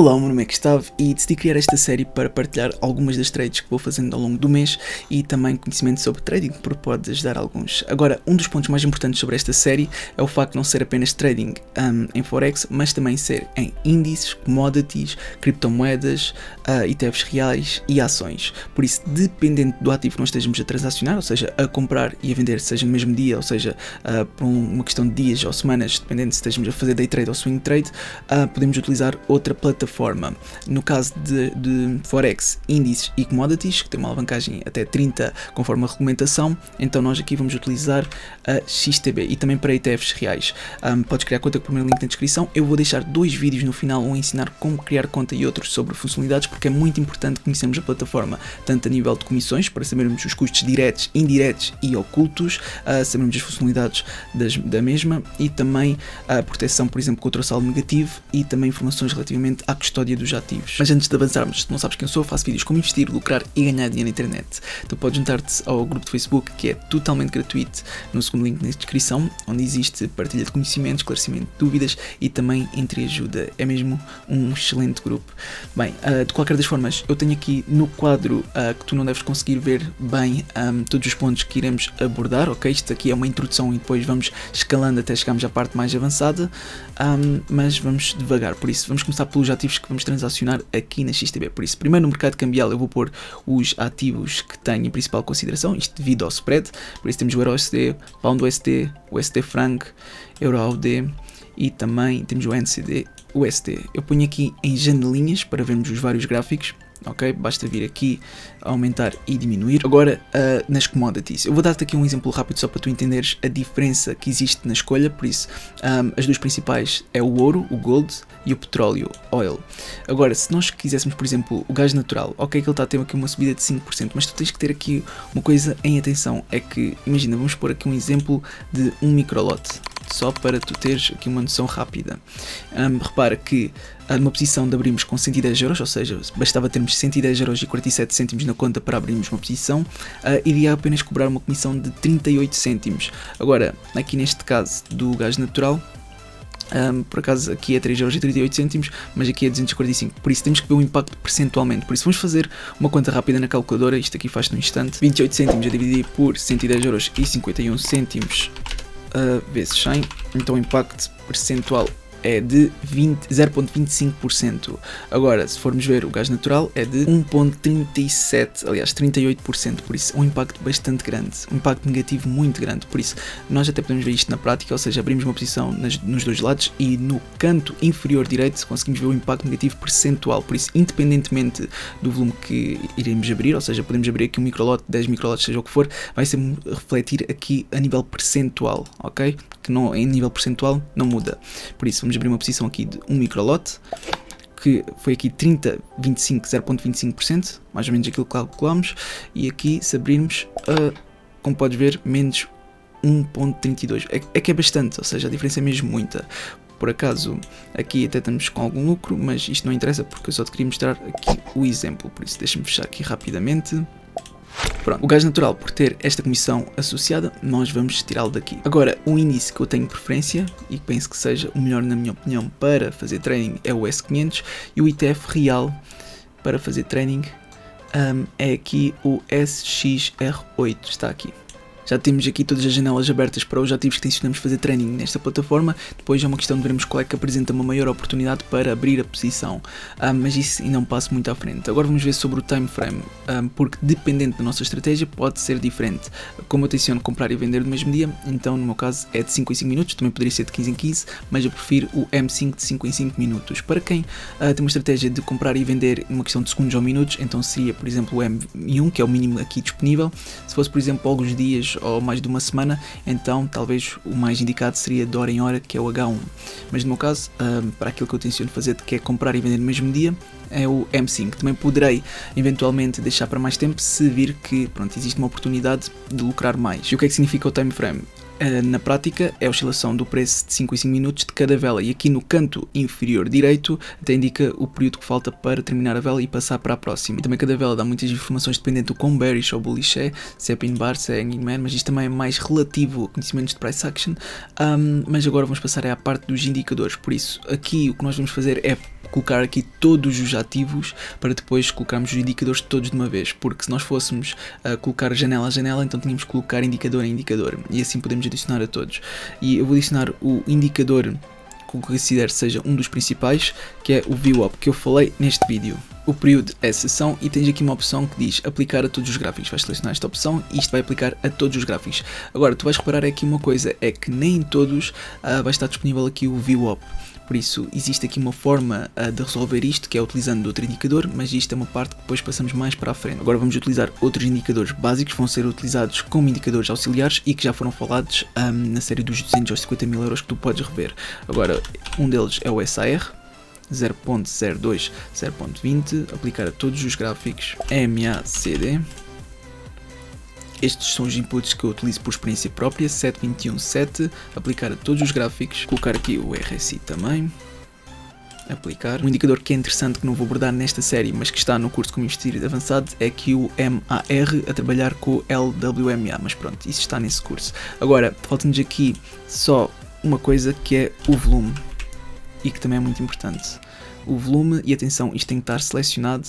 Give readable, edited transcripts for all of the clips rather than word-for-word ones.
Olá, o meu nome é Gustavo e decidi criar esta série para partilhar algumas das trades que vou fazendo ao longo do mês e também conhecimento sobre trading, porque pode ajudar alguns. Agora, um dos pontos mais importantes sobre esta série é o facto de não ser apenas trading em Forex, mas também ser em índices, commodities, criptomoedas, ETFs reais e ações. Por isso, dependendo do ativo que nós estejamos a transacionar, ou seja, a comprar e a vender, seja no mesmo dia, ou seja, por uma questão de dias ou semanas, dependendo se estejamos a fazer day trade ou swing trade, podemos utilizar outra plataforma. No caso de Forex, índices e commodities, que tem uma alavancagem até 30 conforme a regulamentação, então nós aqui vamos utilizar a XTB e também para ETFs reais. Podes criar conta com o primeiro link na descrição. Eu vou deixar dois vídeos no final, um a ensinar como criar conta e outros sobre funcionalidades, porque é muito importante conhecermos a plataforma, tanto a nível de comissões, para sabermos os custos diretos, indiretos e ocultos, sabermos as funcionalidades da mesma e também a proteção, por exemplo, contra o saldo negativo e também informações relativamente à custódia dos ativos. Mas antes de avançarmos, se não sabes quem eu sou, faço vídeos como investir, lucrar e ganhar dinheiro na internet. Tu podes juntar-te ao grupo de Facebook, que é totalmente gratuito, no segundo link na descrição, onde existe partilha de conhecimentos, esclarecimento de dúvidas e também entreajuda. É mesmo um excelente grupo. Bem, de qualquer das formas, eu tenho aqui no quadro que tu não deves conseguir ver bem todos os pontos que iremos abordar, ok? Isto aqui é uma introdução e depois vamos escalando até chegarmos à parte mais avançada, mas vamos devagar, por isso vamos começar pelos ativos que vamos transacionar aqui na XTB. Por isso, primeiro no mercado cambial eu vou pôr os ativos que tenho em principal consideração, isto devido ao spread. Por isso temos o Euro USD, Pound USD, USD Franc, Euro AUD e também temos o NCD USD. Eu ponho aqui em janelinhas para vermos os vários gráficos. Ok, basta vir aqui aumentar e diminuir. Agora nas commodities, eu vou dar-te aqui um exemplo rápido só para tu entenderes a diferença que existe na escolha. Por isso, as duas principais é o ouro, o gold, e o petróleo, oil. Agora, se nós quiséssemos, por exemplo, o gás natural, ok, que ele está a ter aqui uma subida de 5%, mas tu tens que ter aqui uma coisa em atenção, é que, imagina, vamos pôr aqui um exemplo de um microlote, só para tu teres aqui uma noção rápida. Repara que numa posição de abrirmos com 110 euros, ou seja, bastava termos 110 euros e 47 cêntimos na conta para abrirmos uma posição, iria apenas cobrar uma comissão de 38 cêntimos. Agora, aqui neste caso do gás natural, por acaso aqui é 3,38 euros, mas aqui é 245, por isso temos que ver o impacto percentualmente. Por isso vamos fazer uma conta rápida na calculadora, isto aqui faz num instante. 28 cêntimos a dividir por 110 euros e 51 cêntimos vezes 100, então o impacto percentual é de 0,25%. Agora, se formos ver o gás natural, é de 1,37%, aliás 38%, por isso é um impacto bastante grande, um impacto negativo muito grande. Por isso, nós até podemos ver isto na prática, ou seja, abrimos uma posição nos dois lados e no canto inferior direito conseguimos ver o impacto negativo percentual. Por isso, independentemente do volume que iremos abrir, ou seja, podemos abrir aqui um microlote, 10 microlotes, seja o que for, vai ser refletir aqui a nível percentual, ok? Que não, em nível percentual não muda. Por isso, vamos abrir uma posição aqui de um microlote, que foi aqui 0,25%, mais ou menos aquilo que calculamos, e aqui se abrirmos, como podes ver, menos 1,32%. É que é bastante, ou seja, a diferença é mesmo muita. Por acaso, aqui até estamos com algum lucro, mas isto não interessa porque eu só te queria mostrar aqui o exemplo, por isso deixa-me fechar aqui rapidamente. Pronto, o gás natural, por ter esta comissão associada, nós vamos tirá-lo daqui. Agora, o índice que eu tenho preferência, e penso que seja o melhor na minha opinião para fazer trading, é o S500, e o ETF real para fazer trading é aqui o SXR8, está aqui. Já temos aqui todas as janelas abertas para os ativos que tencionamos fazer trading nesta plataforma. Depois é uma questão de vermos qual é que apresenta uma maior oportunidade para abrir a posição, mas isso ainda não passo muito à frente. Agora vamos ver sobre o time frame, porque dependendo da nossa estratégia pode ser diferente. Como eu tenciono comprar e vender no mesmo dia, então no meu caso é de 5 em 5 minutos, também poderia ser de 15 em 15, mas eu prefiro o M5 de 5 em 5 minutos. Para quem tem uma estratégia de comprar e vender numa questão de segundos ou minutos, então seria por exemplo o M1, que é o mínimo aqui disponível. Se fosse por exemplo alguns dias ou mais de uma semana, então talvez o mais indicado seria de hora em hora, que é o H1. Mas no meu caso, para aquilo que eu tenciono fazer, que é comprar e vender no mesmo dia, é o M5. Também poderei eventualmente deixar para mais tempo se vir que pronto, existe uma oportunidade de lucrar mais. E o que é que significa o time frame? Na prática é a oscilação do preço de 5 em 5 minutos de cada vela, e aqui no canto inferior direito até indica o período que falta para terminar a vela e passar para a próxima. E também cada vela dá muitas informações dependendo do quão bearish ou bullish é, se é pin bar, se é hanging man, mas isto também é mais relativo a conhecimentos de price action. Mas agora vamos passar à parte dos indicadores. Por isso aqui o que nós vamos fazer é colocar aqui todos os ativos para depois colocarmos os indicadores todos de uma vez, porque se nós fôssemos colocar janela a janela, então tínhamos que colocar indicador a indicador, e assim podemos adicionar a todos. E eu vou adicionar o indicador que eu considero seja um dos principais, que é o VWAP, que eu falei neste vídeo. O período é sessão e tens aqui uma opção que diz aplicar a todos os gráficos. Vais selecionar esta opção e isto vai aplicar a todos os gráficos. Agora, tu vais reparar aqui uma coisa, é que nem em todos vai estar disponível aqui o VWAP. Por isso, existe aqui uma forma de resolver isto, que é utilizando outro indicador, mas isto é uma parte que depois passamos mais para a frente. Agora vamos utilizar outros indicadores básicos, que vão ser utilizados como indicadores auxiliares e que já foram falados na série dos 200 aos 50 mil euros que tu podes rever. Agora, um deles é o SAR, 0.02, 0.20, aplicar a todos os gráficos, MACD. Estes são os inputs que eu utilizo por experiência própria, 721.7, aplicar a todos os gráficos, colocar aqui o RSI também, aplicar. Um indicador que é interessante, que não vou abordar nesta série, mas que está no curso Como Investir Avançado, é aqui o MAR, a trabalhar com o LWMA, mas pronto, isso está nesse curso. Agora, falta-nos aqui só uma coisa, que é o volume, e que também é muito importante. O volume, e atenção, isto tem que estar selecionado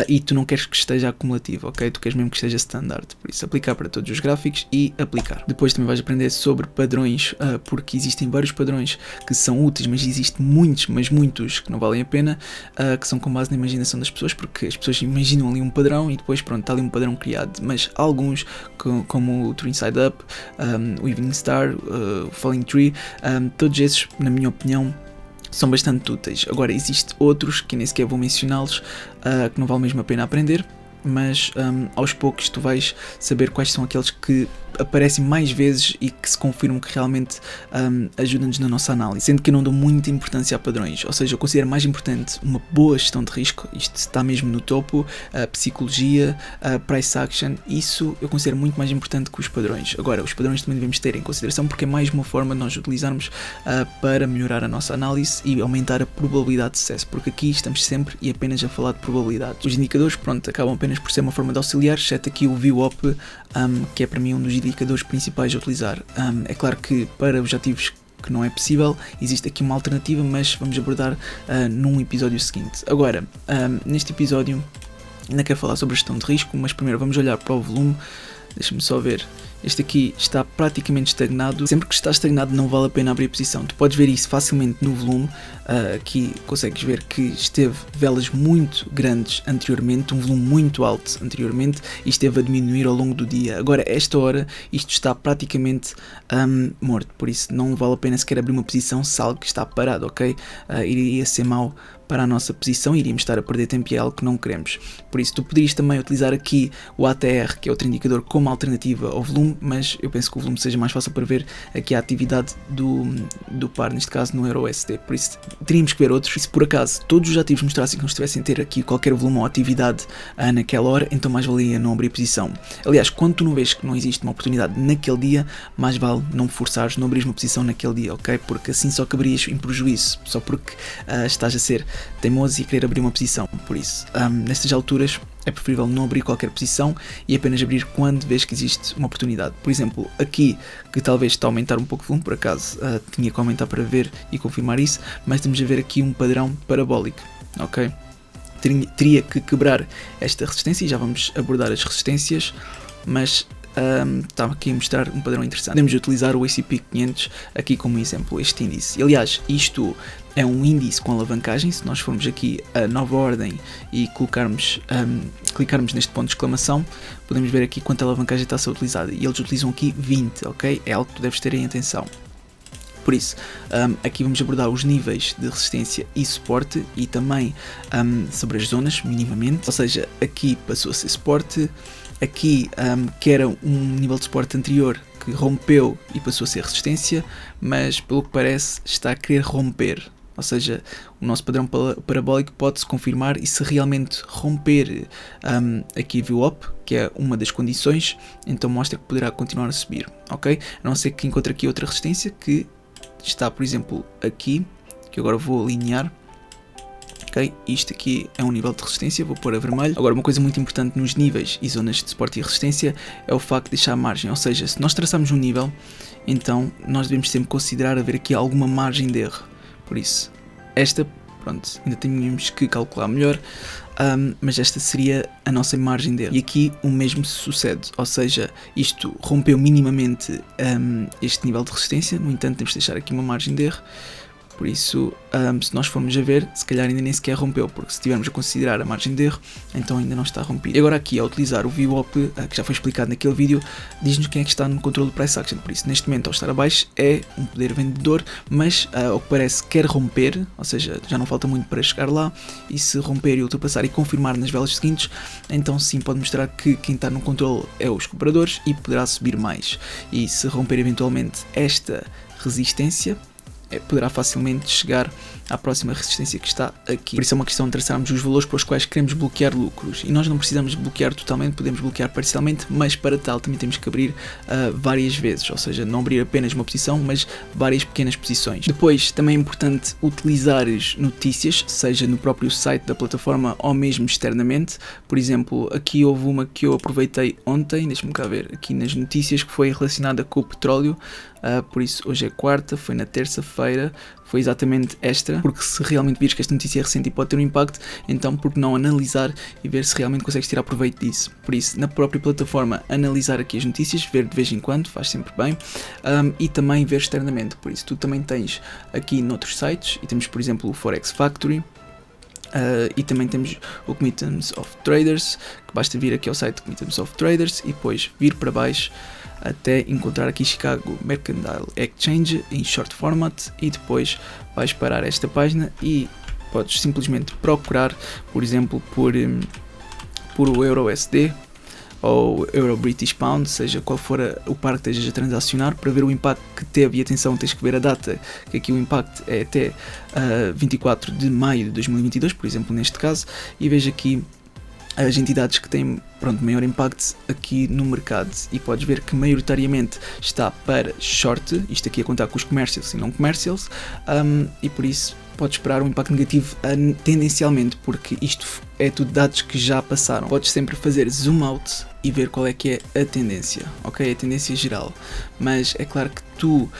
e tu não queres que esteja acumulativo, ok? Tu queres mesmo que esteja standard, por isso aplicar para todos os gráficos e aplicar. Depois também vais aprender sobre padrões, porque existem vários padrões que são úteis, mas existem muitos, mas muitos que não valem a pena, que são com base na imaginação das pessoas, porque as pessoas imaginam ali um padrão e depois pronto, está ali um padrão criado, mas alguns, como o Tree Inside Up, o Evening Star, o Falling Tree, todos esses, na minha opinião, são bastante úteis. Agora, existem outros que nem sequer vou mencioná-los, que não vale mesmo a pena aprender, mas aos poucos tu vais saber quais são aqueles que aparecem mais vezes e que se confirmam que realmente ajudam-nos na nossa análise, sendo que eu não dou muita importância a padrões, ou seja, eu considero mais importante uma boa gestão de risco, isto está mesmo no topo, a psicologia, a price action, isso eu considero muito mais importante que os padrões. Agora, os padrões também devemos ter em consideração, porque é mais uma forma de nós utilizarmos para melhorar a nossa análise e aumentar a probabilidade de sucesso, porque aqui estamos sempre e apenas a falar de probabilidades. Os indicadores, pronto, acabam apenas por ser uma forma de auxiliar, exceto aqui o VWAP, que é para mim um dos indicadores principais a utilizar. É claro que para os ativos que não é possível, existe aqui uma alternativa, mas vamos abordar num episódio seguinte. Agora, neste episódio ainda quero falar sobre a gestão de risco, mas primeiro vamos olhar para o volume. Deixa-me só ver. Este aqui está praticamente estagnado. Sempre que está estagnado não vale a pena abrir a posição. Tu podes ver isso facilmente no volume. Aqui consegues ver que esteve velas muito grandes anteriormente, um volume muito alto anteriormente e esteve a diminuir ao longo do dia. Agora, a esta hora, isto está praticamente morto. Por isso não vale a pena sequer abrir uma posição se algo que está parado, ok? Iria ser mau para a nossa posição, iríamos estar a perder tempo e é algo que não queremos. Por isso, tu poderias também utilizar aqui o ATR, que é outro indicador, como alternativa ao volume, mas eu penso que o volume seja mais fácil para ver aqui a atividade do par, neste caso no EURUSD. Por isso, teríamos que ver outros. E se por acaso todos os ativos mostrassem que não estivessem a ter aqui qualquer volume ou atividade naquela hora, então mais valia não abrir posição. Aliás, quando tu não vês que não existe uma oportunidade naquele dia, mais vale não forçares, não abrir uma posição naquele dia, ok? Porque assim só caberias em prejuízo, só porque estás a ser teimoso e querer abrir uma posição. Por isso, nestas alturas é preferível não abrir qualquer posição e apenas abrir quando vês que existe uma oportunidade. Por exemplo, aqui, que talvez está a aumentar um pouco o volume, por acaso tinha que aumentar para ver e confirmar isso, mas temos a ver aqui um padrão parabólico, ok? Teria que quebrar esta resistência e já vamos abordar as resistências, mas está aqui a mostrar um padrão interessante. Podemos utilizar o S&P 500 aqui como exemplo, este índice. E, aliás, isto é um índice com alavancagem. Se nós formos aqui a nova ordem e clicarmos neste ponto de exclamação, podemos ver aqui quanta alavancagem está a ser utilizada. E eles utilizam aqui 20, ok? É algo que tu deves ter em atenção. Por isso, aqui vamos abordar os níveis de resistência e suporte e também sobre as zonas, minimamente. Ou seja, aqui passou a ser suporte, aqui que era um nível de suporte anterior que rompeu e passou a ser resistência, mas pelo que parece está a querer romper. Ou seja, o nosso padrão parabólico pode-se confirmar e se realmente romper aqui a VWAP, que é uma das condições, então mostra que poderá continuar a subir, ok? A não ser que encontre aqui outra resistência que está, por exemplo, aqui, que agora vou alinhar. Ok, isto aqui é um nível de resistência, vou pôr a vermelho. Agora, uma coisa muito importante nos níveis e zonas de suporte e resistência é o facto de deixar margem, ou seja, se nós traçarmos um nível, então nós devemos sempre considerar haver aqui alguma margem de erro. Por isso, esta pronto, ainda tínhamos que calcular melhor, mas esta seria a nossa margem de erro. E aqui o mesmo se sucede, ou seja, isto rompeu minimamente este nível de resistência, no entanto temos de deixar aqui uma margem de erro. Por isso, se nós formos a ver, se calhar ainda nem sequer rompeu, porque se estivermos a considerar a margem de erro, então ainda não está rompido. E agora aqui, ao utilizar o VWAP, que já foi explicado naquele vídeo, diz-nos quem é que está no controle do price action. Por isso, neste momento, ao estar abaixo, é um poder vendedor, mas ao que parece quer romper, ou seja, já não falta muito para chegar lá, e se romper e ultrapassar e confirmar nas velas seguintes, então sim pode mostrar que quem está no controle é os compradores e poderá subir mais. E se romper eventualmente esta resistência, poderá facilmente chegar à próxima resistência que está aqui. Por isso é uma questão de traçarmos os valores para os quais queremos bloquear lucros. E nós não precisamos bloquear totalmente, podemos bloquear parcialmente, mas para tal também temos que abrir várias vezes, ou seja, não abrir apenas uma posição, mas várias pequenas posições. Depois, também é importante utilizares notícias, seja no próprio site da plataforma ou mesmo externamente. Por exemplo, aqui houve uma que eu aproveitei ontem, deixa-me cá ver, aqui nas notícias, que foi relacionada com o petróleo. Por isso hoje é quarta, foi na terça-feira, foi exatamente esta, porque se realmente vires que esta notícia é recente e pode ter um impacto, então por que não analisar e ver se realmente consegues tirar proveito disso. Por isso, na própria plataforma, analisar aqui as notícias, ver de vez em quando, faz sempre bem, e também ver externamente. Por isso, tu também tens aqui noutros sites, e temos por exemplo o Forex Factory, e também temos o Commitments of Traders, que basta vir aqui ao site Commitments of Traders e depois vir para baixo até encontrar aqui Chicago Mercantile Exchange em short format, e depois vais parar esta página e podes simplesmente procurar, por exemplo, por o Euro USD ou Euro British Pound, seja qual for o par que estejas a transacionar, para ver o impacto que teve. E atenção, tens que ver a data, que aqui o impacto é até 24 de maio de 2022, por exemplo, neste caso, e veja aqui as entidades que têm maior impacto aqui no mercado, e podes ver que maioritariamente está para short, isto aqui a contar com os commercials e não commercials, e por isso podes esperar um impacto negativo tendencialmente, porque isto é tudo dados que já passaram. Podes sempre fazer zoom out e ver qual é que é a tendência, ok? A tendência geral, mas é claro que tu,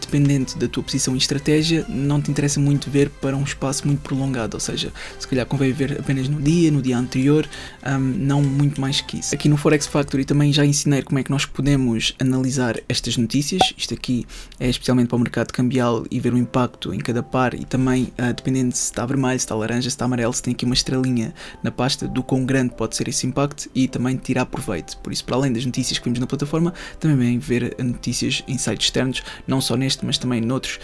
dependente da tua posição e estratégia, não te interessa muito ver para um espaço muito prolongado, ou seja, se calhar convém ver apenas no dia anterior, não muito mais que isso. Aqui no Forex Factory também já ensinei como é que nós podemos analisar estas notícias. Isto aqui é especialmente para o mercado cambial e ver o impacto em cada par, e também dependendo se está vermelho, se está laranja, se está amarelo, se tem aqui uma estrelinha na pasta do quão grande pode ser esse impacto, e também tirar proveito. Por isso, para além das notícias que vimos na plataforma, também vem ver notícias em sites externos, não só neste, mas também noutros,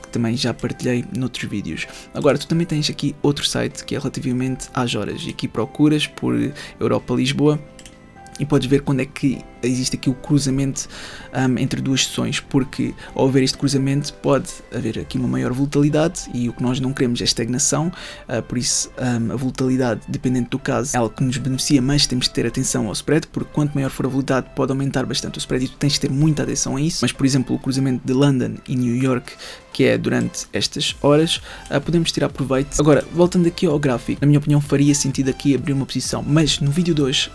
que também já partilhei noutros vídeos. Agora, tu também tens aqui outro site que é relativamente às horas, e aqui procuras por Europa Lisboa e podes ver quando é que existe aqui o cruzamento entre duas sessões, porque ao haver este cruzamento pode haver aqui uma maior volatilidade, e o que nós não queremos é estagnação. Por isso a volatilidade, dependente do caso, é algo que nos beneficia, mas temos de ter atenção ao spread, porque quanto maior for a volatilidade pode aumentar bastante o spread, e tu tens de ter muita atenção a isso. Mas por exemplo, o cruzamento de London e New York, que é durante estas horas, podemos tirar proveito. Agora, voltando aqui ao gráfico, na minha opinião faria sentido aqui abrir uma posição, mas no vídeo de hoje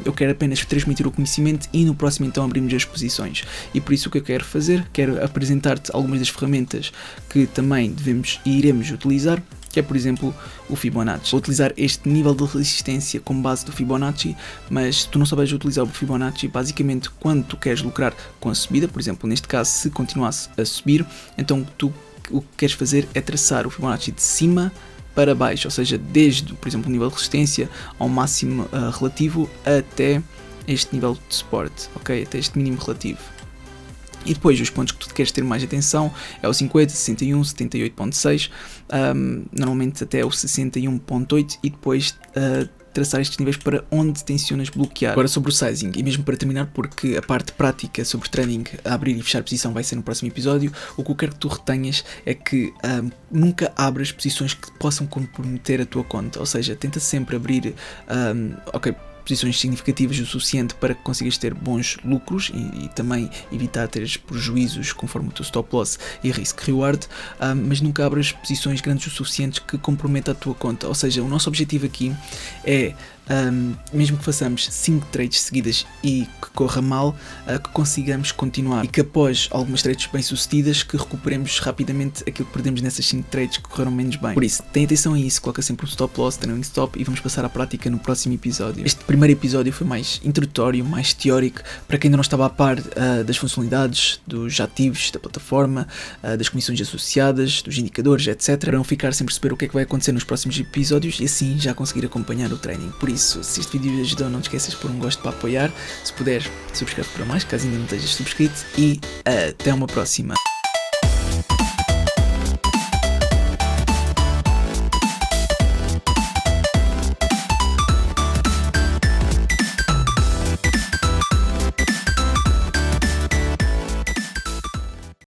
eu quero apenas transmitir o conhecimento, e no próximo então abrimos as posições. E por isso o que eu quero fazer, quero apresentar-te algumas das ferramentas que também devemos e iremos utilizar, que é por exemplo o Fibonacci. Vou utilizar este nível de resistência como base do Fibonacci, mas se tu não souberes utilizar o Fibonacci, basicamente quando tu queres lucrar com a subida, por exemplo neste caso se continuasse a subir, então o que queres fazer é traçar o Fibonacci de cima para baixo, ou seja, desde, por exemplo, o nível de resistência ao máximo relativo até este nível de suporte, ok? Até este mínimo relativo. E depois os pontos que tu queres ter mais atenção é o 50, 61, 78.6, normalmente até o 61.8, e depois traçar estes níveis para onde tencionas bloquear. Agora sobre o sizing, e mesmo para terminar, porque a parte prática sobre trading, abrir e fechar posição, vai ser no próximo episódio, o que eu quero que tu retenhas é que nunca abras posições que possam comprometer a tua conta, ou seja, tenta sempre abrir, posições significativas o suficiente para que consigas ter bons lucros e também evitar teres prejuízos conforme o teu stop loss e risk reward, mas nunca abras posições grandes o suficiente que comprometa a tua conta. Ou seja, o nosso objetivo aqui é mesmo que façamos 5 trades seguidas e que corra mal, que consigamos continuar e que após algumas trades bem sucedidas que recuperemos rapidamente aquilo que perdemos nessas 5 trades que correram menos bem. Por isso, tenha atenção a isso, coloca sempre um stop loss, trailing stop e vamos passar à prática no próximo episódio. Este primeiro episódio foi mais introdutório, mais teórico, para quem ainda não estava a par das funcionalidades, dos ativos da plataforma, das comissões associadas, dos indicadores, etc. Para não ficar sem perceber o que é que vai acontecer nos próximos episódios e assim já conseguir acompanhar o training. Por isso, se este vídeo ajudou, não te esqueças de pôr um gosto para apoiar. Se puder, subscreve para mais, caso ainda não estejas subscrito. E até uma próxima.